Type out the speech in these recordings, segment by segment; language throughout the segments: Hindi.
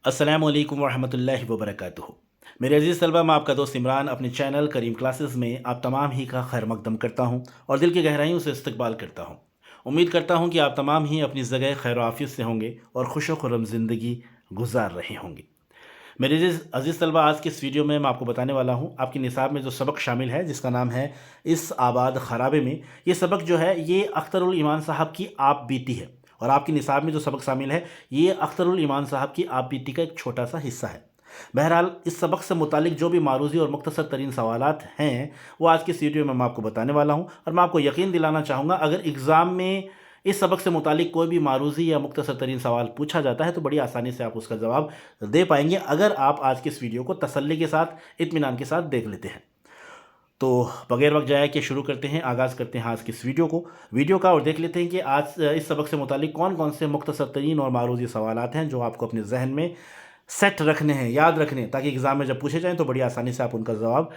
अस्सलामुअलैकुम वरहमतुल्लाहि वबरकातुहू। मेरे अजीज़ तलबा, मैं आपका दोस्त इमरान अपने चैनल करीम क्लासेस में आप तमाम ही का खैर मकदम करता हूँ और दिल की गहराइयों से इस्तकबाल करता हूँ। उम्मीद करता हूँ कि आप तमाम ही अपनी जगह खैर आफियत से होंगे और खुश खुर्रम ज़िंदगी गुजार रहे होंगे। मेरे अजीज़ तलबा, आज की इस वीडियो में मैं आपको बताने वाला हूँ आपकी निसाब में जो सबक शामिल है जिसका नाम है इस आबाद खराबे में। ये सबक जो है ये अख्तरुल ईमान साहब की आप बीती है और आपकी निसाब में जो सबक शामिल है ये अख्तरुल ईमान साहब की आप बीती का एक छोटा सा हिस्सा है। बहरहाल इस सबक से मुतालिक जो भी मारूजी और मुख्तसर तरीन सवालात हैं वो आज की इस वीडियो में मैं आपको बताने वाला हूँ और मैं आपको यकीन दिलाना चाहूँगा अगर एग्ज़ाम में इस सबक से मुतालिक कोई भी मारूजी या मुख्तसर तरीन सवाल पूछा जाता है तो बड़ी आसानी से आप उसका जवाब दे पाएंगे अगर आप आज की इस वीडियो को तसल्ली के साथ इत्मीनान के साथ देख लेते हैं। तो बगैर वक्त जाया कि शुरू करते हैं, आगाज़ करते हैं आज की इस वीडियो का और देख लेते हैं कि आज इस सबक से मुतालिक कौन कौन से मुख्तसर तरीन और मारूजी सवालात हैं जो आपको अपने जहन में सेट रखने हैं, याद रखने हैं, ताकि एग्ज़ाम में जब पूछे जाएँ तो बड़ी आसानी से आप उनका जवाब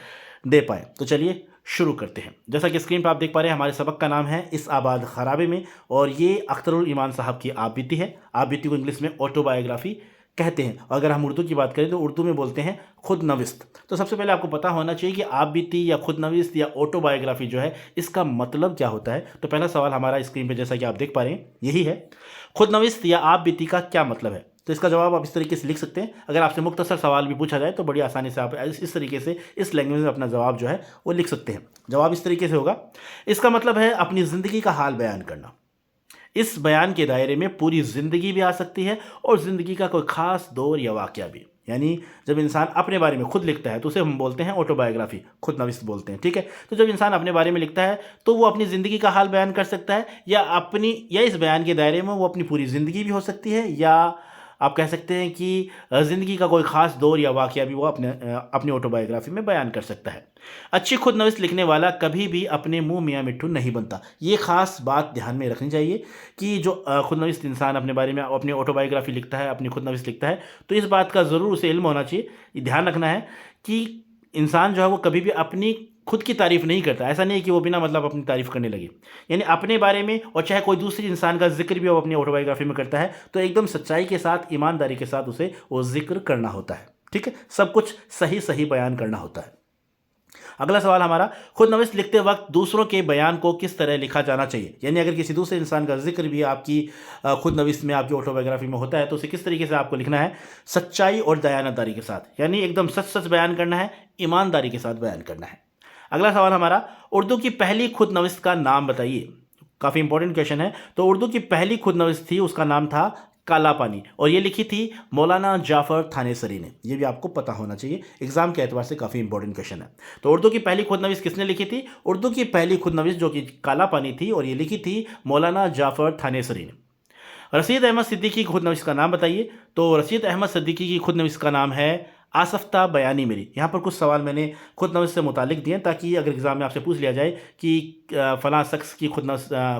दे पाएँ। तो चलिए शुरू करते हैं। जैसा कि स्क्रीन पर आप देख पा रहे हैं हमारे सबक का नाम है इस आबाद खराबे में और ये अख्तरुल ईमान साहब की आप बीती है। आप बीती को इंग्लिश में ऑटोबायोग्राफी कहते हैं और अगर हम उर्दू की बात करें तो उर्दू में बोलते हैं खुद नविस्त। तो सबसे पहले आपको पता होना चाहिए कि आप बीती या खुद नविस्त या ऑटोबायोग्राफी जो है इसका मतलब क्या होता है। तो पहला सवाल हमारा स्क्रीन पे जैसा कि आप देख पा रहे हैं यही है, खुद नविस्त या आप बीती का क्या मतलब है। तो इसका जवाब आप इस तरीके से लिख सकते हैं। अगर आपसे मुख्तसर सवाल भी पूछा जाए तो बड़ी आसानी से आप इस तरीके से इस लैंग्वेज में अपना जवाब जो है वो लिख सकते हैं। जवाब इस तरीके से होगा, इसका मतलब है अपनी ज़िंदगी का हाल बयान करना। इस बयान के दायरे में पूरी ज़िंदगी भी आ सकती है और ज़िंदगी का कोई ख़ास दौर या वाक़या भी। यानी जब इंसान अपने बारे में खुद लिखता है तो उसे हम बोलते हैं ऑटोबायोग्राफी, खुद नविस्त बोलते हैं, ठीक है। तो जब इंसान अपने बारे में लिखता है तो वो अपनी ज़िंदगी का हाल बयान कर सकता है या इस बयान के दायरे में वो अपनी पूरी ज़िंदगी भी हो सकती है या आप कह सकते हैं कि ज़िंदगी का कोई ख़ास दौर या वाक़या भी वो अपनी ऑटोबायोग्राफी में बयान कर सकता है। अच्छी खुद नविस्त लिखने वाला कभी भी अपने मुंह मियाँ मिट्ठू नहीं बनता। ये ख़ास बात ध्यान में रखनी चाहिए कि जो खुद नविस्त इंसान अपने बारे में अपनी ऑटोबायोग्राफी लिखता है, अपनी खुद नविस्त लिखता है, तो इस बात का ज़रूर उसे इल्म होना चाहिए, ये ध्यान रखना है कि इंसान जो है वो कभी भी अपनी खुद की तारीफ़ नहीं करता। ऐसा नहीं है कि वो बिना मतलब अपनी तारीफ़ करने लगे। यानी अपने बारे में और चाहे कोई दूसरे इंसान का ज़िक्र भी वो अपनी ऑटोबायोग्राफी में करता है तो एकदम सच्चाई के साथ, ईमानदारी के साथ उसे वो ज़िक्र करना होता है, ठीक है। सब कुछ सही सही बयान करना होता है। अगला सवाल हमारा, खुद नविस्त लिखते वक्त दूसरों के बयान को किस तरह लिखा जाना चाहिए। यानी अगर किसी दूसरे इंसान का जिक्र भी आपकी खुद नविस्त में, आपकी ऑटोबायोग्राफी में होता है तो उसे किस तरीके से आपको लिखना है, सच्चाई और दयानतदारी के साथ। यानी एकदम सच सच बयान करना है, ईमानदारी के साथ बयान करना है। अगला सवाल हमारा, उर्दू की पहली खुद नविस्त का नाम बताइए। काफ़ी इंपॉर्टेंट क्वेश्चन है। तो उर्दू की पहली खुद नविस्त थी, उसका नाम था काला पानी और ये लिखी थी मौलाना जाफ़र थानेसरी ने। ये भी आपको पता होना चाहिए, एग्जाम के एतबार से काफ़ी इंपॉर्टेंट क्वेश्चन है। तो उर्दू की पहली खुद नविस्त किसने लिखी थी? उर्दू की पहली खुद नविस्त जो कि काला पानी थी और ये लिखी थी मौलाना जाफ़र थानेसरी ने। रशीद अहमद सिद्दीकी की खुद नविस्त का नाम बताइए। तो रशीद अहमद सिद्दीकी की खुद नविस्त का नाम है आसफ्ता बयानी मेरी। यहाँ पर कुछ सवाल मैंने खुद नविस्त से मुतालिक दिए ताकि अगर एग्ज़ाम में आपसे पूछ लिया जाए कि फ़लाँ शख्स की खुद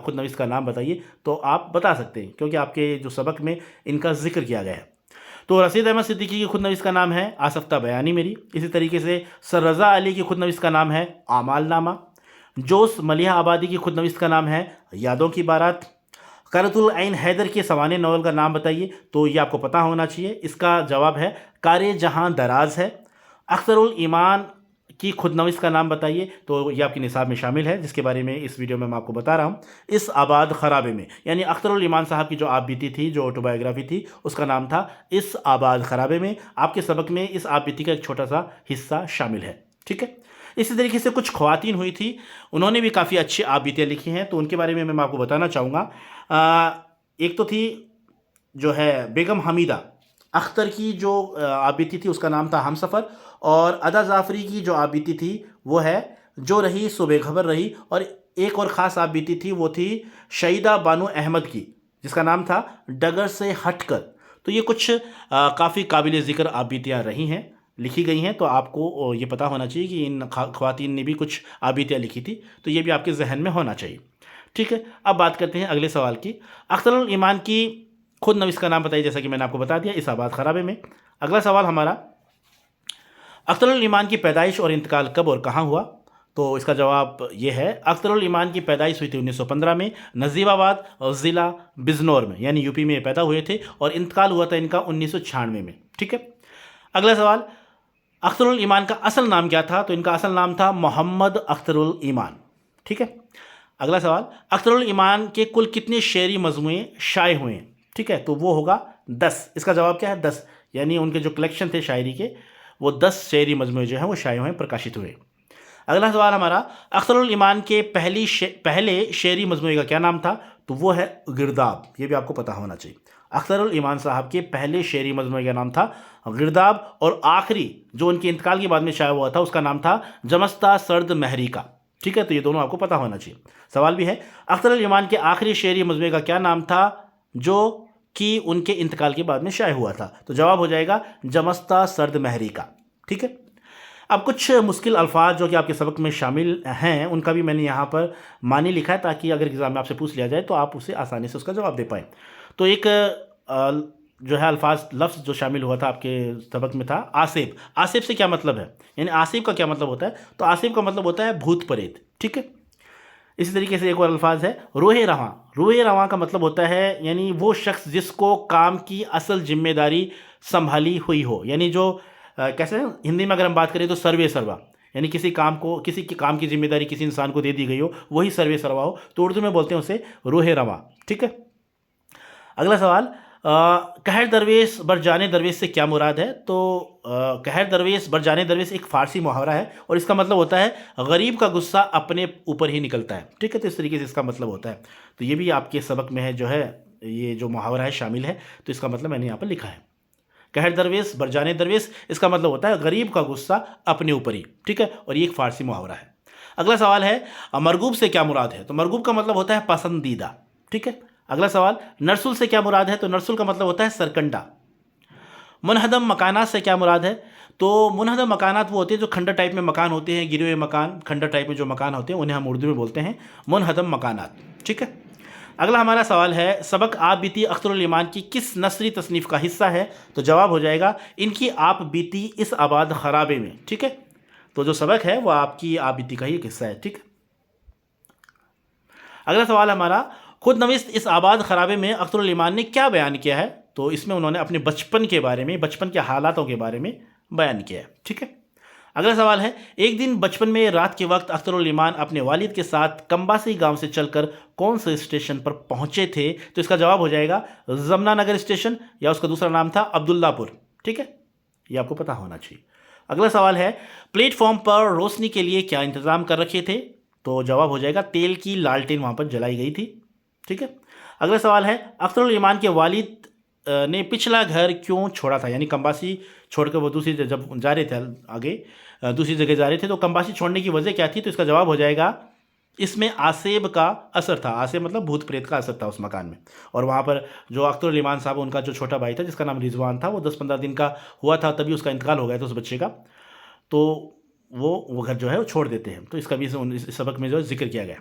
नविस्त का नाम बताइए तो आप बता सकते हैं क्योंकि आपके जो सबक में इनका जिक्र किया गया है। तो रशीद अहमद सिद्दीकी की खुद नविस्त का नाम है आसफ्ता बयानी मेरी। इसी तरीके से सर रज़ा अली की खुद नविस्त का नाम है आमालनामा। जोश मलिहा आबादी की खुद नविस्त का नाम है यादों की बारात। क़ुर्रतुल ऐन हैदर के सवाने नावल का नाम बताइए। तो ये आपको पता होना चाहिए, इसका जवाब है कारे जहां दराज है। अख्तरुल ईमान की खुद नविस्त का नाम बताइए। तो ये आपकी निसाब में शामिल है जिसके बारे में इस वीडियो में मैं आपको बता रहा हूँ, इस आबाद खराबे में। यानी अख्तरुल ईमान साहब की जो आप बीती थी, जो ऑटोबायोग्राफी थी, उसका नाम था इस आबाद खराबे में। आपके सबक में इस आप बीती का एक छोटा सा हिस्सा शामिल है, ठीक है। इसी तरीके से कुछ ख़वातीन हुई थी, उन्होंने भी काफ़ी अच्छी आप बीतियाँ लिखी हैं, तो उनके बारे में मैं आपको बताना चाहूँगा। एक तो थी जो है बेगम हमीदा अख्तर की जो आप बीती थी उसका नाम था हमसफ़र। और अदा जाफ़री की जो आप बीती थी वो है जो रही सो बेखबर रही। और एक और ख़ास आप बीती थी वो थी शहीदा बानो अहमद की जिसका नाम था डगर से हटकर। तो ये कुछ काफ़ी काबिल ज़िक्र आप बीतियाँ रही हैं, लिखी गई हैं। तो आपको ये पता होना चाहिए कि इन ख़वातीन ने भी कुछ आबितियाँ लिखी थी, तो ये भी आपके जहन में होना चाहिए, ठीक है। अब बात करते हैं अगले सवाल की। अख्तरुल ईमान की खुद नविस्त का नाम बताइए, जैसा कि मैंने आपको बता दिया इस आबाद खराबे में। अगला सवाल हमारा, अख्तरुल ईमान की पैदाइश और इंतकाल कब और कहाँ हुआ। तो इसका जवाब ये है, अख्तरुल ईमान की पैदाइश हुई थी 1915 में नजीबाबाद और ज़िला बिजनौर में, यानी यूपी में पैदा हुए थे और इंतकाल हुआ था इनका 1996 में, ठीक है। अगला सवाल, अख्तरुल ईमान का असल नाम क्या था? तो इनका असल नाम था मोहम्मद अख्तरुल ईमान। ठीक है। अगला सवाल, अख्तरुल ईमान के कुल कितने शेरी मजमूए शाये हुए हैं? ठीक है, तो वो होगा 10। इसका जवाब क्या है? 10। यानी उनके जो कलेक्शन थे शायरी के, वो 10 शेरी मजमूए जो हैं वो शाये हुए, प्रकाशित हुए। अगला सवाल हमारा, अख्तरुल ईमान के पहले शेरी मजमूए का क्या नाम था? तो वो है गिरदाब। ये भी आपको पता होना चाहिए। अख्तरुल ईमान साहब के पहले शेरी मजमूए का नाम था गिरदाब, और आखिरी जो उनके इंतकाल के बाद में शाया हुआ था उसका नाम था जमस्ता सर्द महरी का। ठीक है, तो ये दोनों आपको पता होना चाहिए। सवाल भी है, अख्तरुल ईमान के आखिरी शेरी मजमूए का क्या नाम था जो कि उनके इंतकाल के बाद में शाया हुआ था? तो जवाब हो जाएगा जमस्ता सर्द महरी का। ठीक है। अब कुछ मुश्किल अल्फाज जो कि आपके सबक में शामिल हैं उनका भी मैंने यहाँ पर मानी लिखा है, ताकि अगर एग्ज़ाम में आपसे पूछ लिया जाए तो आप उसे आसानी से उसका जवाब दे पाएँ। तो एक जो है अल्फाज लफ्ज़ जो शामिल हुआ था आपके सबक में था आसिफ। आसिफ से क्या मतलब है, यानी आसिफ का क्या मतलब होता है? तो आसिफ का मतलब होता है भूत प्रेत। ठीक है। इसी तरीके से एक और अल्फाज है रोहे रवां। रोहे रवां का मतलब होता है यानी वो शख्स जिसको काम की असल जिम्मेदारी संभाली हुई हो, यानी जो कैसे हिंदी में अगर हम बात करें तो सर्वे सर्वा, यानी किसी काम की जिम्मेदारी किसी इंसान को दे दी गई हो, वही सर्वे सर्वा हो, तो उर्दू में बोलते हैं उसे रोहे रवां। ठीक है। अगला सवाल, कहर दरवेश बर जाने दरवेश से क्या मुराद है? तो कहर दरवेश बर जाने दरवेश एक फ़ारसी मुहावरा है और इसका मतलब होता है गरीब का गुस्सा अपने ऊपर ही निकलता है। ठीक है, तो इस तरीके से इसका मतलब होता है। तो ये भी आपके सबक में है, जो है ये जो मुहावरा है शामिल है, तो इसका मतलब मैंने यहाँ पर लिखा है। कहर दरवेश बर जाने दरवेश, इसका मतलब होता है गरीब का गुस्सा अपने ऊपर ही। ठीक है, और ये एक फ़ारसी मुहावरा है। अगला सवाल है, मरगूब से क्या मुराद है? तो मरगूब का मतलब होता है पसंदीदा। ठीक है। अगला सवाल, नरसुल से क्या मुराद है? तो नरसुल का मतलब होता है सरकंडा। मुनहदम मकानात से क्या मुराद है? तो मुनहदम मकानात वो होते हैं जो खंडर टाइप में मकान होते हैं, गिरे हुए मकान, खंडर टाइप में जो मकान होते हैं उन्हें हम उर्दू में बोलते हैं मुनहदम मकानात। ठीक है। अगला हमारा सवाल है, सबक आप बीती अख्तरुल ईमान की किस नसरी तसनीफ़ का हिस्सा है? तो जवाब हो जाएगा इनकी आप बीती इस आबाद खराबे में। ठीक है, तो जो सबक है वो आपकी आप बीती का ही एक हिस्सा है। ठीक है। अगला सवाल हमारा, खुद नविस्त इस आबाद खराबे में अख्तरुल ईमान ने क्या बयान किया है? तो इसमें उन्होंने अपने बचपन के बारे में, बचपन के हालातों के बारे में बयान किया है। ठीक है। अगला सवाल है, एक दिन बचपन में रात के वक्त अख्तरुल ईमान अपने वालिद के साथ कंबासी गांव से चलकर कौन से स्टेशन पर पहुंचे थे? तो इसका जवाब हो जाएगा जमुना नगर स्टेशन, या उसका दूसरा नाम था अब्दुल्लापुर। ठीक है, ये आपको पता होना चाहिए। अगला सवाल है, प्लेटफॉर्म पर रोशनी के लिए क्या इंतज़ाम कर रखे थे? तो जवाब हो जाएगा तेल की लालटेन वहाँ पर जलाई गई थी। ठीक है। अगला सवाल है, अख्तरुल ईमान के वालिद ने पिछला घर क्यों छोड़ा था? यानी कंबासी छोड़कर वो दूसरी जब जा रहे थे आगे दूसरी जगह जा रहे थे, तो कंबासी छोड़ने की वजह क्या थी? तो इसका जवाब हो जाएगा इसमें आसेब का असर था। आसेब मतलब भूत प्रेत का असर था उस मकान में। और वहाँ पर जो अख्तरुल ईमान साहब, उनका जो छोटा भाई था जिसका नाम रिजवान था, वो 10-15 दिन का हुआ था, तभी उसका इंतकाल हो गया था उस बच्चे का। तो वो घर जो है वो छोड़ देते हैं। तो इसका भी इस सबक में जो जिक्र किया गया।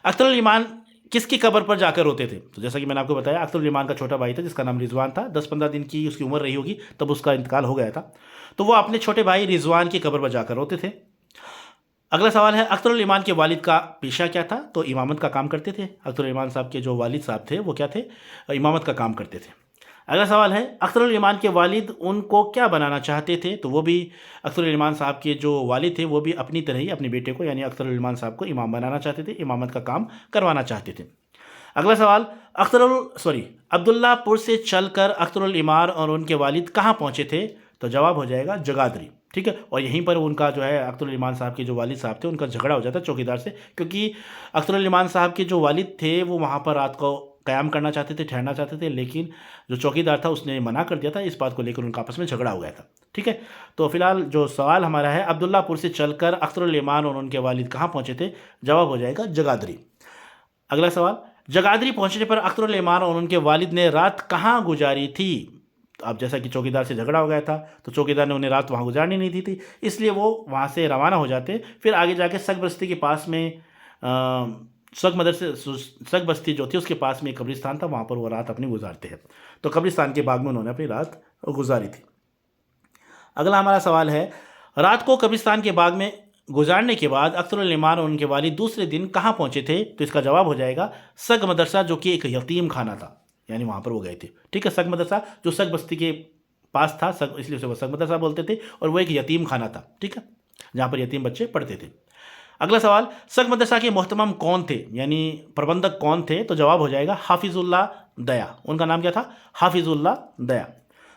अख्तरुल ईमान किसकी कब्र पर जाकर रोते थे? तो जैसा कि मैंने आपको बताया, अख्तरुल ईमान का छोटा भाई था जिसका नाम रिजवान था, 10-15 दिन की उसकी उम्र रही होगी तब उसका इंतकाल हो गया था। तो वो अपने छोटे भाई रिजवान की कब्र पर जाकर रोते थे। अगला सवाल है, अख्तरुल ईमान के वालिद का पेशा क्या था? तो इमामत का काम करते थे। अख्तरुल ईमान साहब के जो वालिद साहब थे वो क्या थे? इमामत का काम करते थे। अगला सवाल है, अख्तरुल ईमान के वालिद उनको क्या बनाना चाहते थे? तो वो भी अख्तरुल ईमान साहब के जो वालिद थे वो भी अपनी तरह ही अपने बेटे को यानी अख्तरुल ईमान साहब को इमाम बनाना चाहते थे, इमामत का काम करवाना चाहते थे। अगला सवाल, अब्दुल्लापुर से चलकर अख्तरुल ईमान और उनके वालिद कहाँ पहुँचे थे? तो जवाब हो जाएगा जगाधरी। ठीक है, और यहीं पर उनका जो है अख्तरुल ईमान साहब के जो वालिद साहब थे उनका झगड़ा हो जाता है चौकीदार से, क्योंकि अख्तरुल ईमान साहब के जो वालिद थे वो वहाँ पर रात को क़याम करना चाहते थे, ठहरना चाहते थे, लेकिन जो चौकीदार था उसने मना कर दिया था। इस बात को लेकर उनका आपस में झगड़ा हो गया था। ठीक है, तो फिलहाल जो सवाल हमारा है, अब्दुल्लापुर से चलकर अख्तरुल ईमान और उनके वालिद कहाँ पहुँचे थे? जवाब हो जाएगा जगाधरी। अगला सवाल, जगाधरी पहुँचने पर अख्तरुल ईमान और उनके वालिद ने रात कहाँ गुजारी थी? अब जैसा कि चौकीदार से झगड़ा हो गया था तो चौकीदार ने उन्हें रात वहाँ गुजारनी नहीं दी थी, इसलिए वो वहाँ से रवाना हो जाते। फिर आगे जाके सग बस्ती के पास में सग बस्ती जो थी उसके पास में एक कब्रिस्तान था, वहाँ पर वो रात अपनी गुजारते हैं। तो कब्रिस्तान के बाग में उन्होंने अपनी रात गुजारी थी। अगला हमारा सवाल है, रात को कब्रिस्तान के बाग में गुजारने के बाद अख्तरुल ईमान और उनके वालिद दूसरे दिन कहाँ पहुँचे थे? तो इसका जवाब हो जाएगा सग मदरसा, जो कि एक यतीम खाना था, यानी वहाँ पर वो गए थे। ठीक है, सग मदरसा जो सग बस्ती के पास था, सग इसलिए उसे वो सग मदरसा बोलते थे, और वो एक यतीम खाना था, ठीक है, जहाँ पर यतीम बच्चे पढ़ते थे। अगला सवाल, सग मदरसा के मोहतमम कौन थे, यानी प्रबंधक कौन थे? तो जवाब हो जाएगा हाफिजुल्लाह दया। उनका नाम क्या था? हाफिजुल्लाह दया।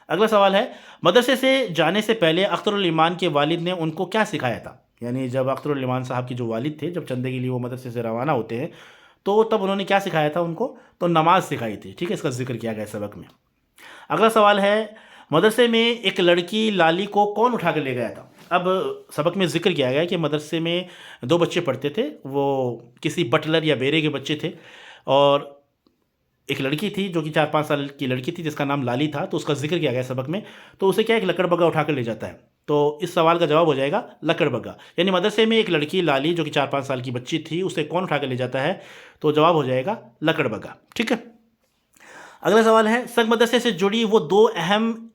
अगला सवाल है, मदरसे से जाने से पहले अख्तरुल ईमान के वालिद ने उनको क्या सिखाया था? यानी जब अख्तरुल ईमान साहब के जो वालिद थे, जब चंदे के लिए वो मदरसे से रवाना होते हैं, तो तब उन्होंने क्या सिखाया था उनको? तो नमाज सिखाई थी, ठीक है, इसका जिक्र किया गया सबक में। अगला सवाल है, मदरसे में एक लड़की लाली को कौन उठा कर ले गया था? अब सबक में जिक्र किया गया है कि मदरसे में दो बच्चे पढ़ते थे, वो किसी बटलर या बेरे के बच्चे थे, और एक लड़की थी जो कि 4-5 साल की लड़की थी जिसका नाम लाली था, तो उसका जिक्र किया गया सबक में। तो उसे क्या एक लकड़बग्गा उठा कर ले जाता है, तो इस सवाल का जवाब हो जाएगा लकड़बग्गा। यानी मदरसे में एक लड़की लाली जो कि 4-5 साल की बच्ची थी, उसे कौन उठा कर ले जाता है? तो जवाब हो जाएगा लकड़बग्गा, ठीक है। अगला सवाल है, सग मदरसे से जुड़ी वो दो अहम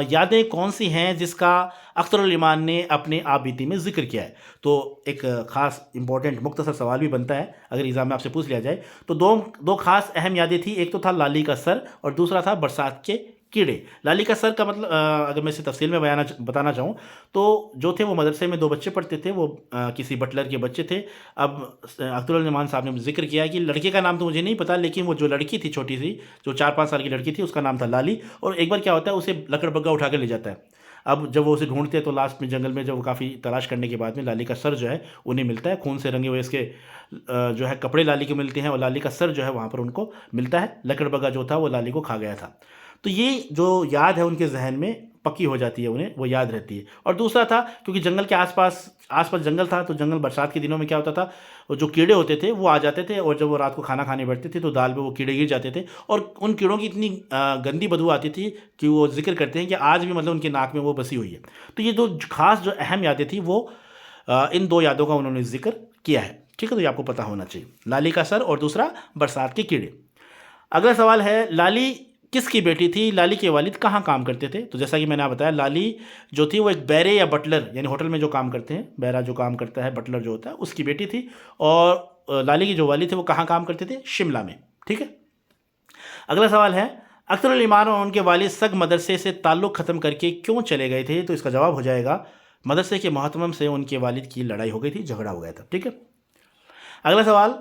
यादें कौन सी हैं जिसका अख्तरुल ईमान ने अपने आप बीती में जिक्र किया है? तो एक ख़ास इंपॉर्टेंट मुख्तसर सवाल भी बनता है अगर एग्ज़ाम में आपसे पूछ लिया जाए। तो दो खास अहम यादें थी, एक तो था लाली का सर और दूसरा था बरसात के कीड़े। लाली का सर का मतलब अगर मैं इसे तफसील में बताना चाहूँ, तो जो थे वो मदरसे में दो बच्चे पढ़ते थे, वो किसी बटलर के बच्चे थे। अब अख्तरुल ईमान साहब ने जिक्र किया है कि लड़के का नाम तो मुझे नहीं पता, लेकिन वो जो लड़की थी छोटी सी, जो 4-5 साल की लड़की थी, उसका नाम था लाली। और एक बार क्या होता है, उसे लकड़बग्गा उठा कर ले जाता है। अब जब वो उसे ढूंढते हैं तो लास्ट में जंगल में जब वो काफ़ी तलाश करने के बाद में लाली का सर जो है उन्हें मिलता है, खून से रंगे हुए इसके जो है कपड़े लाली को मिलते हैं, और लाली का सर जो है वहाँ पर उनको मिलता है। लकड़बग्गा जो था वो लाली को खा गया था। तो ये जो याद है उनके जहन में पक्की हो जाती है, उन्हें वो याद रहती है। और दूसरा था, क्योंकि जंगल के आसपास जंगल था, तो जंगल बरसात के दिनों में क्या होता था, वो जो कीड़े होते थे वो आ जाते थे, और जब वो रात को खाना खाने बैठते थे तो दाल पे वो कीड़े गिर जाते थे, और उन कीड़ों की इतनी गंदी बदबू आती थी कि वो जिक्र करते हैं कि आज भी मतलब उनके नाक में वो बसी हुई है। तो ये दो खास जो अहम यादें थी वो इन दो यादों का उन्होंने जिक्र किया है, ठीक है। तो ये आपको पता होना चाहिए, लाली का सर और दूसरा बरसात के कीड़े। अगला सवाल है, लाली किसकी बेटी थी? लाली के वालिद कहाँ काम करते थे? तो जैसा कि मैंने आपको बताया, लाली जो थी वो एक बैरे या बटलर, यानी होटल में जो काम करते हैं, बैरा जो काम करता है, बटलर जो होता है, उसकी बेटी थी। और लाली के जो वालिद थे वो कहाँ काम करते थे? शिमला में, ठीक है। अगला सवाल है, अख्तरुल ईमान और उनके वालिद सग मदरसे से ताल्लुक़ ख़त्म करके क्यों चले गए थे? तो इसका जवाब हो जाएगा, मदरसे के मोहतमम से उनके वालिद की लड़ाई हो गई थी, झगड़ा हो गया था, ठीक है। अगला सवाल,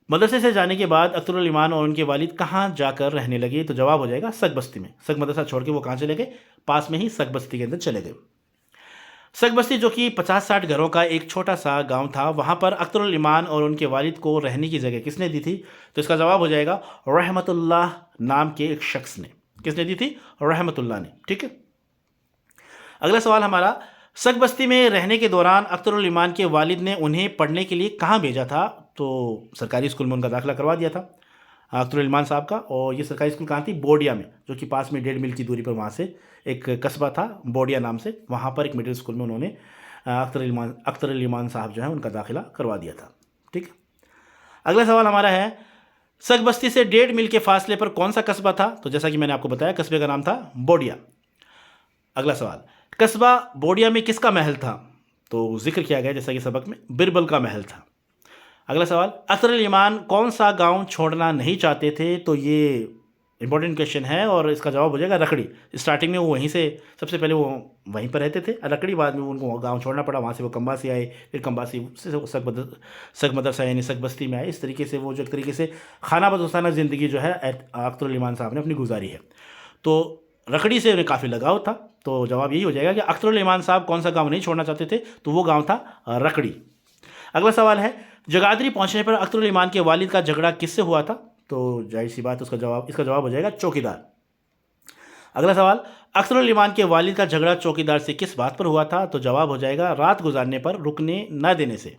मदरसे से जाने के बाद अख्तरुल ईमान और उनके वालिद कहाँ जाकर रहने लगे? तो जवाब हो जाएगा सग बस्ती में। सग मदरसा छोड़ के वो कहाँ चले गए? पास में ही सग बस्ती के अंदर चले गए। सग बस्ती जो कि 50-60 घरों का एक छोटा सा गांव था, वहाँ पर अख्तरुल ईमान और उनके वालिद को रहने की जगह किसने दी थी? तो इसका जवाब हो जाएगा रहमतुल्लाह नाम के एक शख्स ने। किसने दी थी? रहमतुल्लाह ने, ठीक है। अगला सवाल हमारा, सग बस्ती में रहने के दौरान अख्तरुल ईमान के वालिद ने उन्हें पढ़ने के लिए कहाँ भेजा था? तो सरकारी स्कूल में उनका दाखिला करवा दिया था अख्तरुल ईमान साहब का। और ये सरकारी स्कूल कहाँ थी? बोडिया में, जो कि पास में 1.5 मील की दूरी पर वहाँ से एक कस्बा था बोडिया नाम से, वहाँ पर एक मिडिल स्कूल में उन्होंने अख्तरुल ईमान साहब जो है उनका दाखिला करवा दिया था, ठीक है। अगला सवाल हमारा है, सग बस्ती से 1.5 मील के फासले पर कौन सा कस्बा था? तो जैसा कि मैंने आपको बताया, कस्बे का नाम था बोडिया। अगला सवाल, कस्बा बोडिया में किसका महल था? तो जिक्र किया गया जैसा कि सबक में, बिरबल का महल था। अगला सवाल, अख्तरुल ईमान कौन सा गांव छोड़ना नहीं चाहते थे? तो ये इंपॉर्टेंट क्वेश्चन है और इसका जवाब हो जाएगा रखड़ी। स्टार्टिंग में वो वहीं से, सबसे पहले वो वहीं पर रहते थे रखड़ी, बाद में उनको गांव छोड़ना पड़ा, वहाँ से वो कम्बासी आए, फिर कम्बासी से सग मदरसा यानी सग बस्ती में आए। इस तरीके से वो जो एक तरीके से खाना बदोसाना ज़िंदगी जो है अख्तरुल ईमान साहब ने अपनी गुजारी है। तो रखड़ी से उन्हें काफ़ी लगाव था, तो जवाब यही हो जाएगा कि अख्तरुल ईमान साहब कौन सा गांव नहीं छोड़ना चाहते थे? तो वो गांव था रखड़ी। अगला सवाल है, जगाधरी पहुंचने पर अख्तरुल ईमान के वालिद का झगड़ा किससे हुआ था? तो जाहिर सी बात, इसका जवाब हो जाएगा चौकीदार। अगला सवाल, अख्तरुल ईमान के वालिद का झगड़ा चौकीदार से किस बात पर हुआ था? तो जवाब हो जाएगा रात गुजारने पर रुकने न देने से।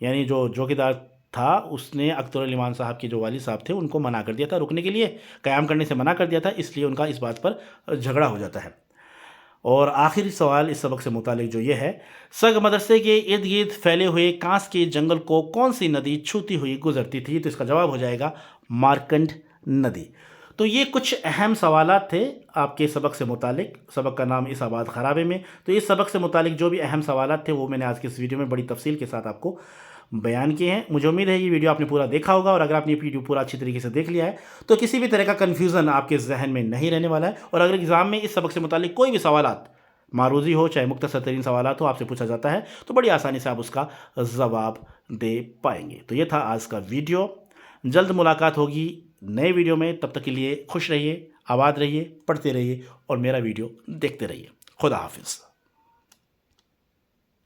यानी जो चौकीदार था उसने अख्तरुल ईमान साहब के जो वालिद साहब थे उनको मना कर दिया था, रुकने के लिए, क़याम करने से मना कर दिया था, इसलिए उनका इस बात पर झगड़ा हो जाता है। और आखिरी सवाल इस सबक से मुतालिक जो ये है, सग मदरसे के इर्द गिर्द फैले हुए कांस के जंगल को कौन सी नदी छूती हुई गुजरती थी? तो इसका जवाब हो जाएगा मारकंड नदी। तो ये कुछ अहम सवालात थे आपके सबक से मुतालिक। सबक का नाम इस आबाद खराबे में। तो इस सबक से मुतालिक जो भी अहम सवालात थे वो मैंने आज की इस वीडियो में बड़ी तफसील के साथ आपको बयान किए हैं। मुझे उम्मीद है ये वीडियो आपने पूरा देखा होगा, और अगर आपने ये वीडियो पूरा अच्छी तरीके से देख लिया है तो किसी भी तरह का कन्फ्यूज़न आपके जहन में नहीं रहने वाला है। और अगर एग्ज़ाम में इस सबक से मुतालिक कोई भी सवालात, मारूज़ी हो चाहे मुख्तसर तरीन सवालात हो, आपसे पूछा जाता है तो बड़ी आसानी से आप उसका जवाब दे पाएंगे। तो ये था आज का वीडियो। जल्द मुलाकात होगी नए वीडियो में। तब तक के लिए खुश रहिए, आबाद रहिए, पढ़ते रहिए और मेरा वीडियो देखते रहिए। खुदा हाफिज़।